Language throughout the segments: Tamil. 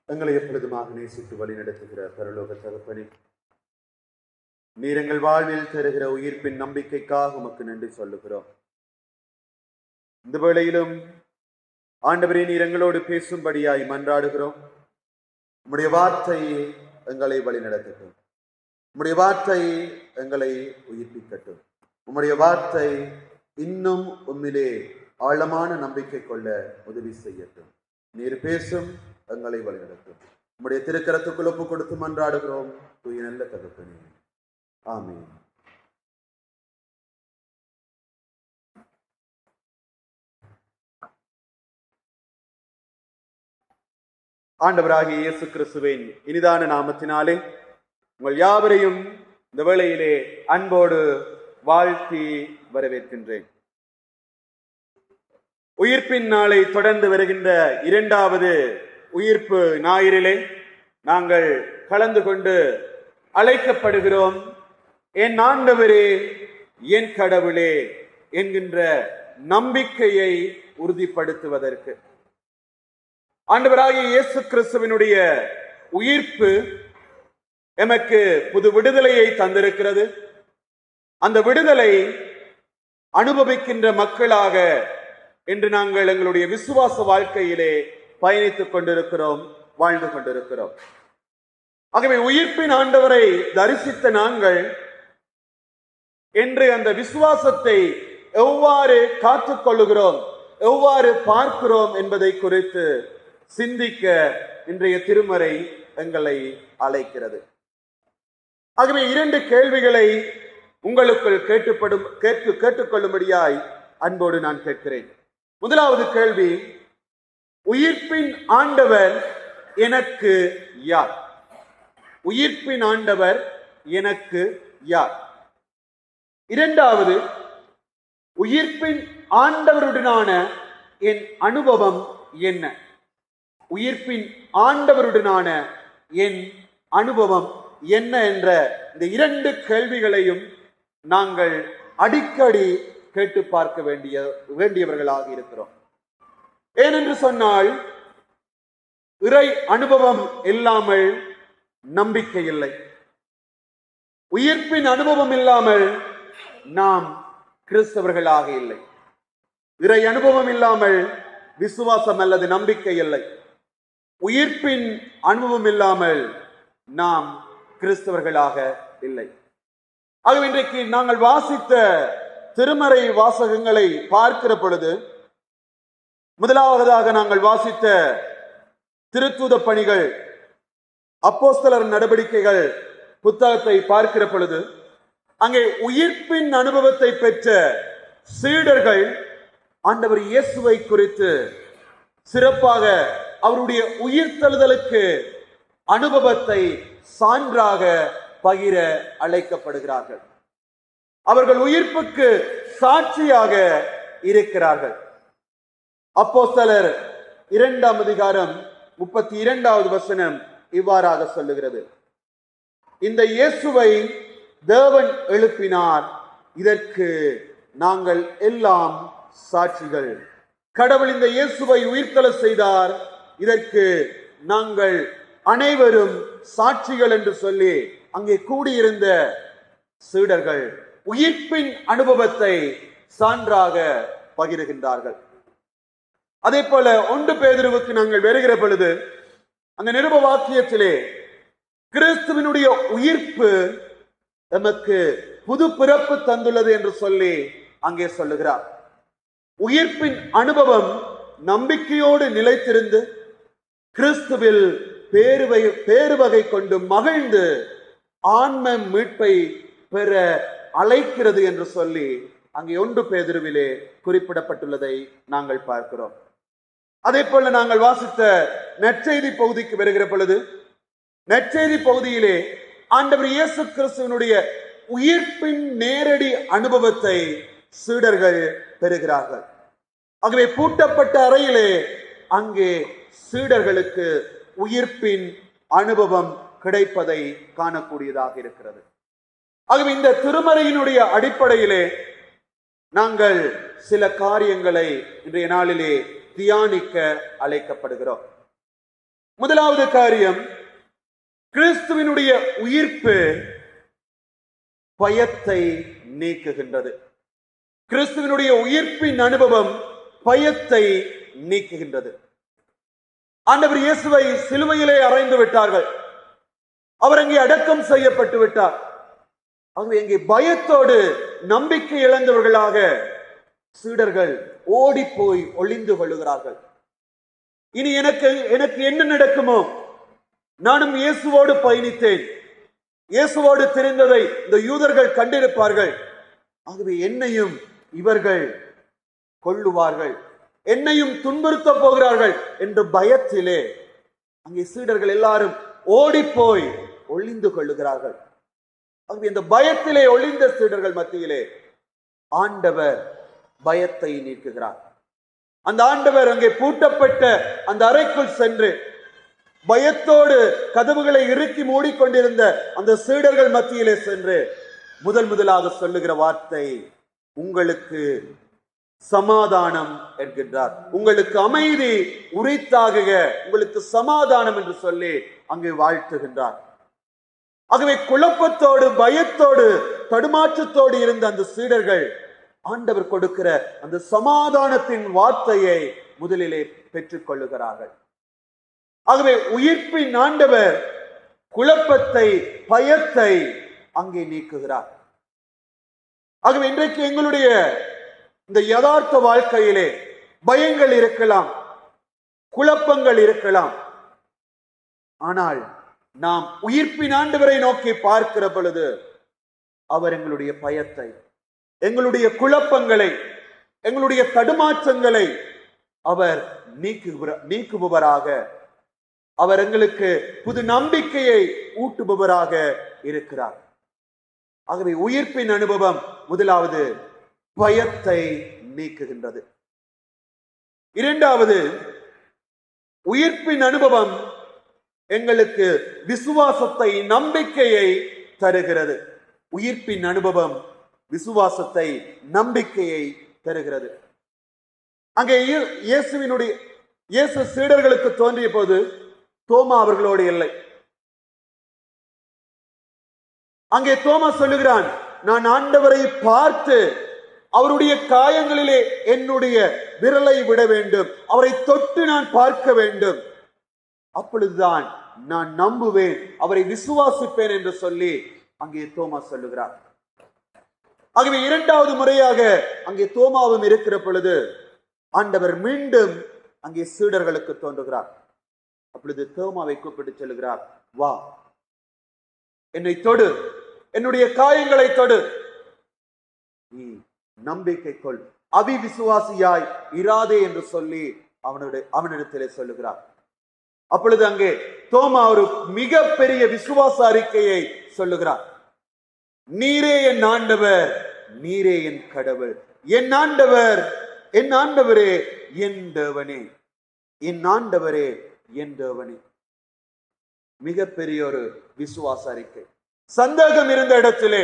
எங்களை எப்பொழுதுமாக நேசித்து வழி நடத்துகிற பரலோக தகப்பனே, நீர் எங்கள் வாழ்வில் தருகிற உயிர்ப்பின் நம்பிக்கைக்காக உமக்கு நன்றி சொல்லுகிறோம். இந்த வேளையிலும் ஆண்டவரே, நீர் எங்களோடு பேசும்படியாய் மன்றாடுகிறோம். உம்முடைய வார்த்தை எங்களை வழி நடத்தட்டும். உம்முடைய வார்த்தை எங்களை உயிர்ப்பிக்கட்டும். உம்முடைய வார்த்தை இன்னும் உம்மிலே ஆழமான நம்பிக்கை கொள்ள உதவி செய்யட்டும். நீர் பேசும், எங்களை வழிநடத்தும். உம்முடைய திருக்கரத்துக்குள் ஒப்பு கொடுத்து மன்றாடுகிறோம் தூய நல்ல தகப்பனே, ஆமென். ஆண்டவராகிய இயேசு கிறிஸ்துவின் இனிதான நாமத்தினாலே உங்கள் யாவரையும் இந்த வேளையிலே அன்போடு வாழ்த்தி வரவேற்கின்றேன். உயிர்ப்பின் நாளை தொடர்ந்து வருகின்ற இரண்டாவது உயிர்ப்பு ஞாயிறிலே நாங்கள் கலந்து கொண்டு அழைக்கப்படுகிறோம், என் ஆண்டவரே என் கடவுளே என்கின்ற நம்பிக்கையை உறுதிப்படுத்துவதற்கு. ஆண்டவராகிய இயேசு கிறிஸ்துவினுடைய உயிர்ப்பு எமக்கு புது விடுதலையை தந்திருக்கிறது. அந்த விடுதலை அனுபவிக்கின்ற மக்களாக என்று நாங்கள் எங்களுடைய விசுவாச வாழ்க்கையிலே பயணித்துக் கொண்டிருக்கிறோம், வாழ்ந்து கொண்டிருக்கிறோம். ஆகவே உயிர்ப்பின் ஆண்டவரை தரிசித்த நாங்கள் என்று அந்த விசுவாசத்தை எவ்வாறு காத்துக் கொள்ளுகிறோம், எவ்வாறு பார்க்கிறோம் என்பதை குறித்து சிந்திக்க இன்றைய திருமறை எங்களை அழைக்கிறது. ஆகவே இரண்டு கேள்விகளை உங்களுக்குள் கேட்டுக்கொள்ளும்படியாய் அன்போடு நான் கேட்கிறேன். முதலாவது கேள்வி, உயிர்ப்பின் ஆண்டவர் எனக்கு யார்? உயிர்ப்பின் ஆண்டவர் எனக்கு யார்? இரண்டாவது, உயிர்ப்பின் ஆண்டவருடனான என் அனுபவம் என்ன? உயிர்ப்பின் ஆண்டவருடனான என் அனுபவம் என்ன என்ற இந்த இரண்டு கேள்விகளையும் நாங்கள் அடிக்கடி கேட்டு பார்க்க வேண்டியவர்களாக இருக்கிறோம். ஏனென்று சொன்னால், இறை அனுபவம் இல்லாமல் நம்பிக்கை இல்லை. உயிர்ப்பின் அனுபவம் இல்லாமல் நாம் கிறிஸ்தவர்களாக இல்லை. இறை அனுபவம் இல்லாமல் விசுவாசம் அல்லது நம்பிக்கை இல்லை. உயிர்ப்பின் அனுபவம் இல்லாமல் நாம் கிறிஸ்தவர்களாக இல்லை. ஆகவே இன்றைக்கு நாங்கள் வாசித்த திருமறை வாசகங்களை பார்க்கிற பொழுது, முதலாவதாக நாங்கள் வாசித்த திருத்தூத பணிகள் அப்போஸ்தலர் நடவடிக்கைகள் புத்தகத்தை பார்க்கிற பொழுது, அங்கே உயிர்ப்பின் அனுபவத்தை பெற்ற சீடர்கள் ஆண்டவர் இயேசுவை குறித்து சிறப்பாக அவருடைய உயிர்த்தெழுதலுக்கு அனுபவத்தை சான்றாக பகிர அழைக்கப்படுகிறார்கள். அவர்கள் உயிர்ப்புக்கு சாட்சியாக இருக்கிறார்கள். அப்போஸ்தலர் 2ஆம் அதிகாரம் 32வது வசனம் இவ்வாறாக சொல்லுகிறது, இந்த இயேசுவை தேவன் எழுப்பினார், இதற்கு நாங்கள் எல்லாம் சாட்சிகள். கடவுள் இந்த இயேசுவை உயிர்த்தெழ செய்தார், இதற்கு நாங்கள் அனைவரும் சாட்சிகள் என்று சொல்லி அங்கே கூடியிருந்த சீடர்கள் உயிர்ப்பின் அனுபவத்தை சான்றாக பகிர்கின்றார்கள். அதே போல 1 பேதுருவுக்கு நாங்கள் வருகிற பொழுது, அந்த நிருப வாக்கியத்திலே கிறிஸ்துவினுடைய உயிர்ப்பு நமக்கு புது பிறப்பு தந்துள்ளது என்று சொல்லி அங்கே சொல்லுகிறார். உயிர்ப்பின் அனுபவம் நம்பிக்கையோடு நிலைத்திருந்து கிறிஸ்துவில் பேருவகை கொண்டு மகிழ்ந்து ஆன்ம மீட்பை பெற அழைக்கிறது என்று சொல்லி அங்கே 1 பேதுருவிலே குறிப்பிடப்பட்டுள்ளதை நாங்கள் பார்க்கிறோம். அதே போல நாங்கள் வாசித்த நற்செய்தி பகுதிக்கு வருகிற பொழுது, நற்செய்தி பகுதியிலே ஆண்டவர் இயேசு கிறிஸ்துவினுடைய உயிர்ப்பின் நேரடி அனுபவத்தை சீடர்கள் பெறுகிறார்கள். ஆகவே பூட்டப்பட்ட அறையிலே அங்கே சீடர்களுக்கு உயிர்ப்பின் அனுபவம் கிடைப்பதை காணக்கூடியதாக இருக்கிறது. ஆகவே இந்த திருமறையினுடைய அடிப்படையிலே நாங்கள் சில காரியங்களை இன்றைய நாளிலே தியானிக்க அழைக்கப்படுகிறோம். முதலாவது காரியம், கிறிஸ்துவினுடைய உயிர்ப்பு பயத்தை நீக்குகின்றது. கிறிஸ்துவினுடைய உயிர்ப்பின் அனுபவம் பயத்தை நீக்குகின்றது. ஆண்டவர் இயேசுவை சிலுவையிலே அறைந்து விட்டார்கள். அவர் அங்கே அடக்கம் செய்யப்பட்டு விட்டார். ஆகவே இங்கே பயத்தோடு நம்பிக்கை இழந்தவர்களாக சீடர்கள் ஓடி போய் ஒளிந்து கொள்ளுகிறார்கள். இனி எனக்கு என்ன நடக்குமோ? நானும் இயேசுவோடு பயணித்தேன், இயேசுவோடு தெரிந்ததை இந்த யூதர்கள் கண்டிருப்பார்கள். ஆகவே என்னையும் இவர்கள் கொல்லுவார்கள், என்னையும் துன்புறுத்த போகிறார்கள் என்ற பயத்திலே அங்கே சீடர்கள் எல்லாரும் ஓடி போய் ஒளிந்து கொள்ளுகிறார்கள். ஆகவே இந்த பயத்திலே ஒளிந்த சீடர்கள் மத்தியிலே ஆண்டவர் பயத்தை நீக்குகிறார். அந்த ஆண்டவர் அங்கே பூட்டப்பட்ட அந்த அறைக்குள் சென்று பயத்தோடு கதவுகளை இறுக்கி மூடிக்கொண்டிருந்த அந்த சீடர்கள் மத்தியிலே சென்று முதலாக சொல்லுகிற வார்த்தை, உங்களுக்கு சமாதானம் என்கின்றார். உங்களுக்கு அமைதி உரித்தாகுக, உங்களுக்கு சமாதானம் என்று சொல்லி அங்கே வாழ்த்துகின்றார். ஆகவே குழப்பத்தோடு பயத்தோடு தடுமாற்றத்தோடு இருந்த அந்த சீடர்கள் ஆண்டவர் கொடுக்கிற அந்த சமாதானத்தின் வார்த்தையை முதலிலே பெற்றுக் கொள்ளுகிறார்கள். ஆகவே உயிர்ப்பின் ஆண்டவர் குழப்பத்தை பயத்தை அங்கே நீக்குகிறார். ஆகவே இன்றைக்கு எங்களுடைய இந்த யதார்த்த வாழ்க்கையிலே பயங்கள் இருக்கலாம், குழப்பங்கள் இருக்கலாம். ஆனால் நாம் உயிர்ப்பின் ஆண்டவரை நோக்கி பார்க்கிற பொழுது அவர் எங்களுடைய பயத்தை, எங்களுடைய குழப்பங்களை, எங்களுடைய தடுமாற்றங்களை அவர் நீக்குபவராக, அவர் எங்களுக்கு புது நம்பிக்கையை ஊட்டுபவராக இருக்கிறார். ஆகவே உயிர்ப்பின் அனுபவம் முதலாவது பயத்தை நீக்குகின்றது. இரண்டாவது, உயிர்ப்பின் அனுபவம் எங்களுக்கு விசுவாசத்தை, நம்பிக்கையை தருகிறது. உயிர்ப்பின் அனுபவம் விசுவாசத்தை, நம்பிக்கையை தருகிறது. அங்கே இயேசு சீடர்களுக்கு தோன்றிய போது தோமா அவர்களோடு இல்லை. அங்கே தோமா சொல்லுகிறான், நான் ஆண்டவரை பார்த்து அவருடைய காயங்களிலே என்னுடைய விரலை விட வேண்டும், அவரை தொட்டு நான் பார்க்க வேண்டும், அப்பொழுதுதான் நான் நம்புவேன், அவரை விசுவாசிப்பேன் என்று சொல்லி அங்கே தோமா சொல்லுகிறார். ஆகவே இரண்டாவது முறையாக அங்கே தோமாவும் இருக்கிற பொழுது ஆண்டவர் மீண்டும் அங்கே சீடர்களுக்கு தோன்றுகிறார். அப்பொழுது தோமாவை கூப்பிட்டு சொல்லுகிறார், வா, என்னை தொடு, என்னுடைய காயங்களை தொடு, நீ நம்பிக்கை கொள், அவிவிசுவாசியாய் இராதே என்று சொல்லி அவனிடத்திலே சொல்லுகிறார். அப்பொழுது அங்கே தோமா ஒரு மிக பெரிய விசுவாச அறிக்கையை சொல்லுகிறார். நீரே என் ஆண்டவர், நீரே என் கடவுள், என் ஆண்டவர், என் ஆண்டவரே என் தேவனே, என் ஆண்டவரே என் தேவனே. மிக பெரிய ஒரு விசுவாச அறிக்கை. சந்தேகம் இருந்த இடத்திலே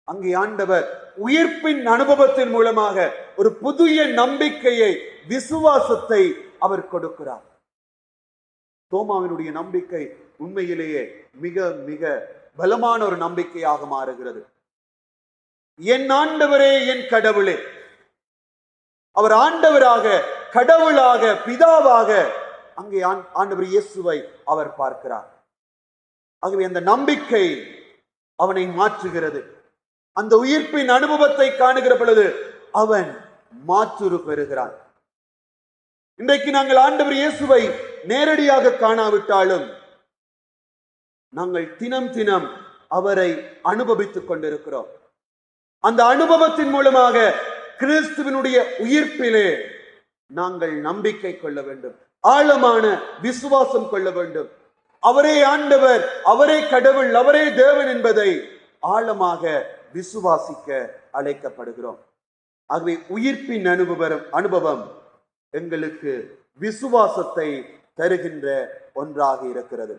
அங்கே ஆண்டவர் உயிர்ப்பின் அனுபவத்தின் மூலமாக ஒரு புதிய நம்பிக்கையை, விசுவாசத்தை அவர் கொடுக்கிறார். தோமாவினுடைய நம்பிக்கை உண்மையிலேயே மிக மிக பலமான ஒரு நம்பிக்கையாக மாறுகிறது. என் ஆண்டவரே என் கடவுளே, அவர் ஆண்டவராக, கடவுளாக, பிதாவாக அங்கே ஆண்டவர் இயேசுவை அவர் பார்க்கிறார். ஆகவே அந்த நம்பிக்கை அவனை மாற்றுகிறது. அந்த உயிர்ப்பின் அனுபவத்தை காணுகிற பொழுது அவன் மாற்றுரு பெறுகிறான். இன்றைக்கு நாங்கள் ஆண்டவர் இயேசுவை நேரடியாக காணாவிட்டாலும் நாங்கள் தினம் தினம் அவரை அனுபவித்துக் கொண்டிருக்கிறோம். அந்த அனுபவத்தின் மூலமாக கிறிஸ்துவினுடைய உயிர்ப்பிலே நாங்கள் நம்பிக்கை கொள்ள வேண்டும், ஆழமான விசுவாசம் கொள்ள வேண்டும். அவரே ஆண்டவர், அவரே கடவுள், அவரே தேவன் என்பதை ஆழமாக விசுவாசிக்க அழைக்கப்படுகிறோம். ஆகவே உயிர்ப்பின் அனுபவம் எங்களுக்கு விசுவாசத்தை தருகின்ற ஒன்றாக இருக்கிறது.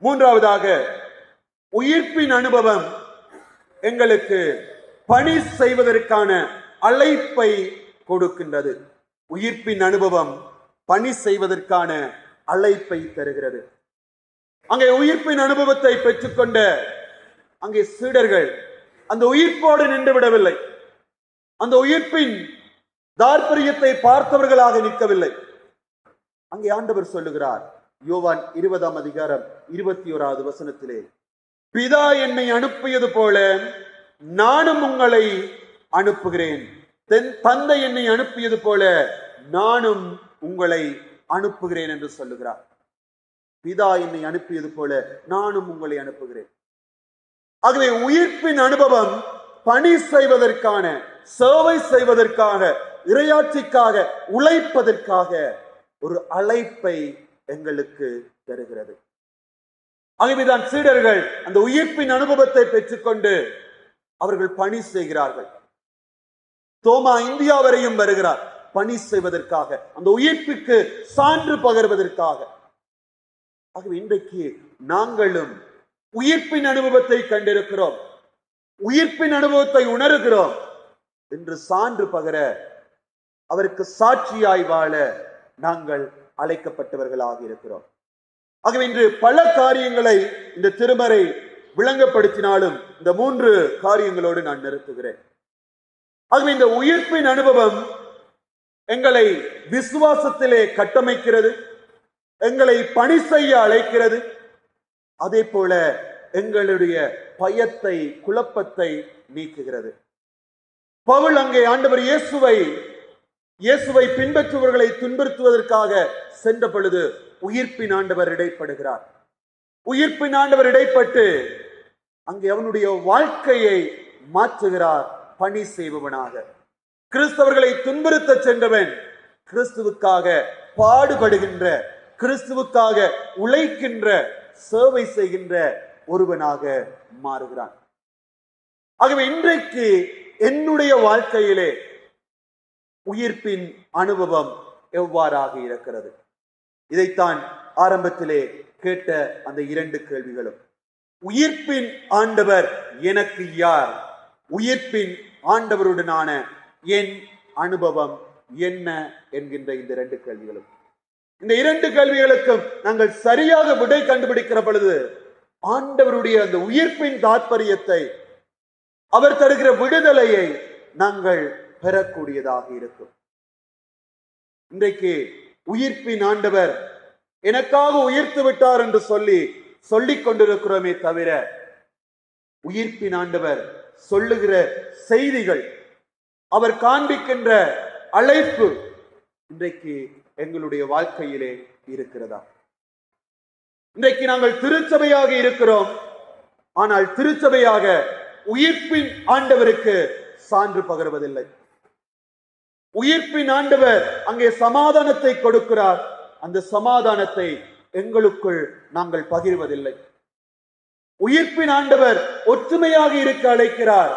மூன்றாவதாக, உயிர்ப்பின் அனுபவம் எங்களுக்கு பணி செய்வதற்கான அழைப்பை கொடுக்கின்றது. உயிர்ப்பின் அனுபவம் பணி செய்வதற்கான அழைப்பை தருகிறது. அங்கே உயிர்ப்பின் அனுபவத்தை பெற்றுக்கொண்ட அங்கே சீடர்கள் அந்த உயிர்ப்போடு நின்று விடவில்லை. அந்த உயிர்ப்பின் தார்ப்பரியத்தை பார்த்தவர்களாக நிற்கவில்லை. அங்கே ஆண்டவர் சொல்லுகிறார், யோவான் 20ஆம் அதிகாரம் 21வது வசனத்திலே, பிதா என்னை அனுப்பியது போல நானும் உங்களை அனுப்புகிறேன். தந்தை என்னை அனுப்பியது போல நானும் உங்களை அனுப்புகிறேன் என்று சொல்லுகிறார். பிதா என்னை அனுப்பியது போல நானும் உங்களை அனுப்புகிறேன். ஆகவே உயிர்ப்பின் அனுபவம் பணி செய்வதற்கான, சேவை செய்வதற்காக, இறையாட்சிக்காக உழைப்பதற்காக ஒரு அழைப்பை எங்களுக்கு தருகிறது. ஆகவேதான் சீடர்கள் அந்த உயிர்ப்பின் அனுபவத்தை பெற்றுக்கொண்டு அவர்கள் பணி செய்கிறார்கள். தோமா இந்தியா வரையும் வருகிறார் பணி செய்வதற்காக, அந்த உயிர்ப்புக்கு சான்று பகர்வதற்காக. ஆகவே இன்றைக்கு நாங்களும் உயிர்ப்பின் அனுபவத்தை கண்டிருக்கிறோம், உயிர்ப்பின் அனுபவத்தை உணர்கிறோம் என்று சான்று பகர, அவருக்கு சாட்சியாய் வாழ நாங்கள் அழைக்கப்பட்டவர்களாக இருக்கிறோம். ஆகவே இன்று பல காரியங்களை இந்த திருமறை விளங்கப்படுத்தினாலும் இந்த 3 காரியங்களோடு நான் நிறுத்துகிறேன். ஆகவே இந்த உயிர்ப்பின் அனுபவம் எங்களை விசுவாசத்திலே கட்டமைக்கிறது, எங்களை பணி செய்ய அழைக்கிறது. அதே போல எங்களுடைய பயத்தை, குழப்பத்தை நீக்குகிறது. பவுல் அங்கே ஆண்டவர் இயேசுவை பின்பற்றுபவர்களை துன்புறுத்துவதற்காக சென்ற பொழுது உயிர்ப்பின் ஆண்டவர் இடைப்படுகிறார். உயிர்ப்பின் ஆண்டவர் இடைப்பட்டு அங்கே அவனுடைய வாழ்க்கையை மாற்றுகிறார். பணி செய்பவனாக, கிறிஸ்தவர்களை துன்புறுத்த சென்றவன் கிறிஸ்துவுக்காக பாடுபடுகின்ற, கிறிஸ்துவுக்காக உழைக்கின்ற, சேவை செய்கின்ற ஒருவனாக மாறுகிறான். ஆகவே இன்றைக்கு என்னுடைய வாழ்க்கையிலே உயிர்ப்பின் அனுபவம் எவ்வாறாக இருக்கிறது? இதைத்தான் ஆரம்பத்திலே கேட்ட அந்த 2 கேள்விகளும். உயிர்ப்பின் ஆண்டவர் எனக்கு யார்? உயிர்ப்பின் ஆண்டவருடனான என் அனுபவம் என்ன என்கின்ற இந்த 2 கேள்விகளும். இந்த 2 கேள்விகளுக்கும் நாங்கள் சரியாக விடை கண்டுபிடிக்கிற பொழுது ஆண்டவருடைய அந்த உயிர்ப்பின் தாற்பயத்தை, அவர் தருகிற விடுதலையை நாங்கள் பெறக்கூடியதாக இருக்கும். இன்றைக்கு உயிர்ப்பின் ஆண்டவர் எனக்காக உயிர்த்து விட்டார் என்று சொல்லிக் கொண்டிருக்கிறோமே தவிர, உயிர்ப்பின் ஆண்டவர் சொல்லுகிற செய்திகள், அவர் காண்பிக்கின்ற அழைப்பு இன்றைக்கு எங்களுடைய வாழ்க்கையிலே இருக்கிறதா? இன்றைக்கு நாங்கள் திருச்சபையாக இருக்கிறோம், ஆனால் திருச்சபையாக உயிர்ப்பின் ஆண்டவருக்கு சான்று பகர்வதில்லை. உயிர்ப்பின் ஆண்டவர் அங்கே சமாதானத்தை கொடுக்கிறார், அந்த சமாதானத்தை எங்களுக்குள் நாங்கள் பகிர்வதில்லை. உயிர்ப்பின் ஆண்டவர் ஒற்றுமையாக இருக்க அழைக்கிறார்,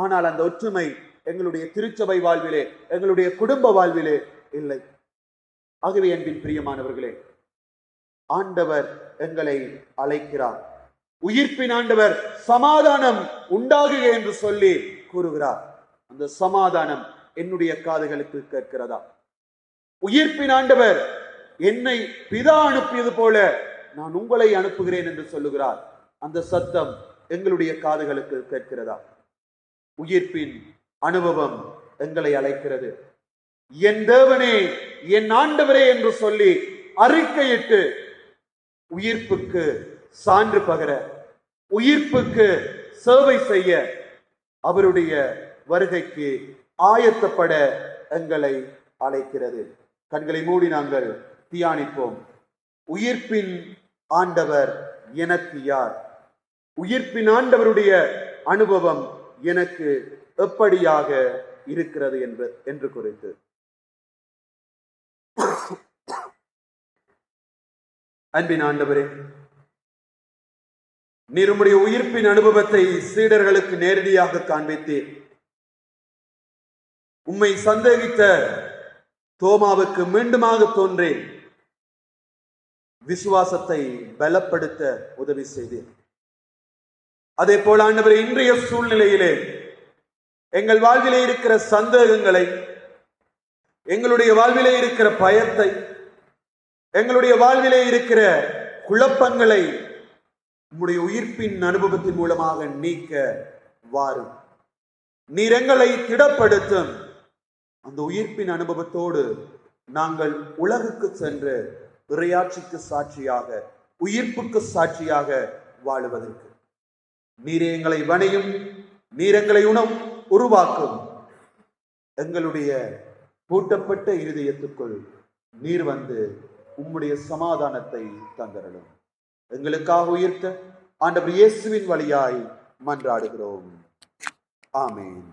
ஆனால் அந்த ஒற்றுமை எங்களுடைய திருச்சபை வாழ்விலே, எங்களுடைய குடும்ப வாழ்விலே இல்லை. ஆகவே அன்பின் பிரியமானவர்களே, ஆண்டவர் எங்களை அழைக்கிறார். உயிர்ப்பின் ஆண்டவர் சமாதானம் உண்டாகுக என்று சொல்லி கூறுகிறார். அந்த சமாதானம் என்னுடைய காதுகளுக்கு கேட்கிறதா? உயிர்ப்பின் ஆண்டவர் என்னை பிதா அனுப்பியது போல நான் உங்களை அனுப்புகிறேன் என்று சொல்லுகிறார். அந்த சத்தம் எங்களுடைய காதுகளுக்கு கேட்கிறதா? உயிர்ப்பின் அனுபவம் எங்களை அழைக்கிறது. என் தேவனே, என் ஆண்டவரே என்று சொல்லி அறிக்கையிட்டு உயிர்ப்புக்கு சான்று பகர, உயிர்ப்புக்கு சேவை செய்ய, அவருடைய வருகைக்கு ஆயத்தப்பட எங்களை அழைக்கிறது. கண்களை மூடி நாங்கள் தியானிப்போம். உயிர்ப்பின் ஆண்டவர் எனக்கு யார்? உயிர்ப்பின் ஆண்டவருடைய அனுபவம் எனக்கு எப்படியாக இருக்கிறது என்று குறித்து அன்பின் ஆண்டவரே, நீர் உம்முடைய உயிர்ப்பின் அனுபவத்தை சீடர்களுக்கு நேரடியாக காண்பித்தீர். உம்மை சந்தேகித்த தோமாவுக்கு மீண்டுமாக தோன்றி விசுவாசத்தை பலப்படுத்த உதவி செய்தீர். அதே போல ஆண்டவரே, இன்றைய சூழ்நிலையிலே எங்கள் வாழ்விலே இருக்கிற சந்தேகங்களை, எங்களுடைய வாழ்விலே இருக்கிற பயத்தை, எங்களுடைய வாழ்விலே இருக்கிற குழப்பங்களை உம்முடைய உயிர்ப்பின் அனுபவத்தின் மூலமாக நீக்க வாரும். நீர் எங்களை திடப்படுத்தும். அந்த உயிர்ப்பின் அனுபவத்தோடு நாங்கள் உலகுக்கு சென்று இறையாட்சிக்கு சாட்சியாக, உயிர்ப்புக்கு சாட்சியாக வாழுவதற்கு நீரே எங்களை வணையும், நீர் எங்களை உருவாக்கும். எங்களுடைய பூட்டப்பட்ட இருதயத்துக்குள் நீர் வந்து உம்முடைய சமாதானத்தை தந்தரலும். எங்களுக்காக உயிர்த்த ஆண்டவர் இயேசுவின் வழியாய் மன்றாடுகிறோம். ஆமென்.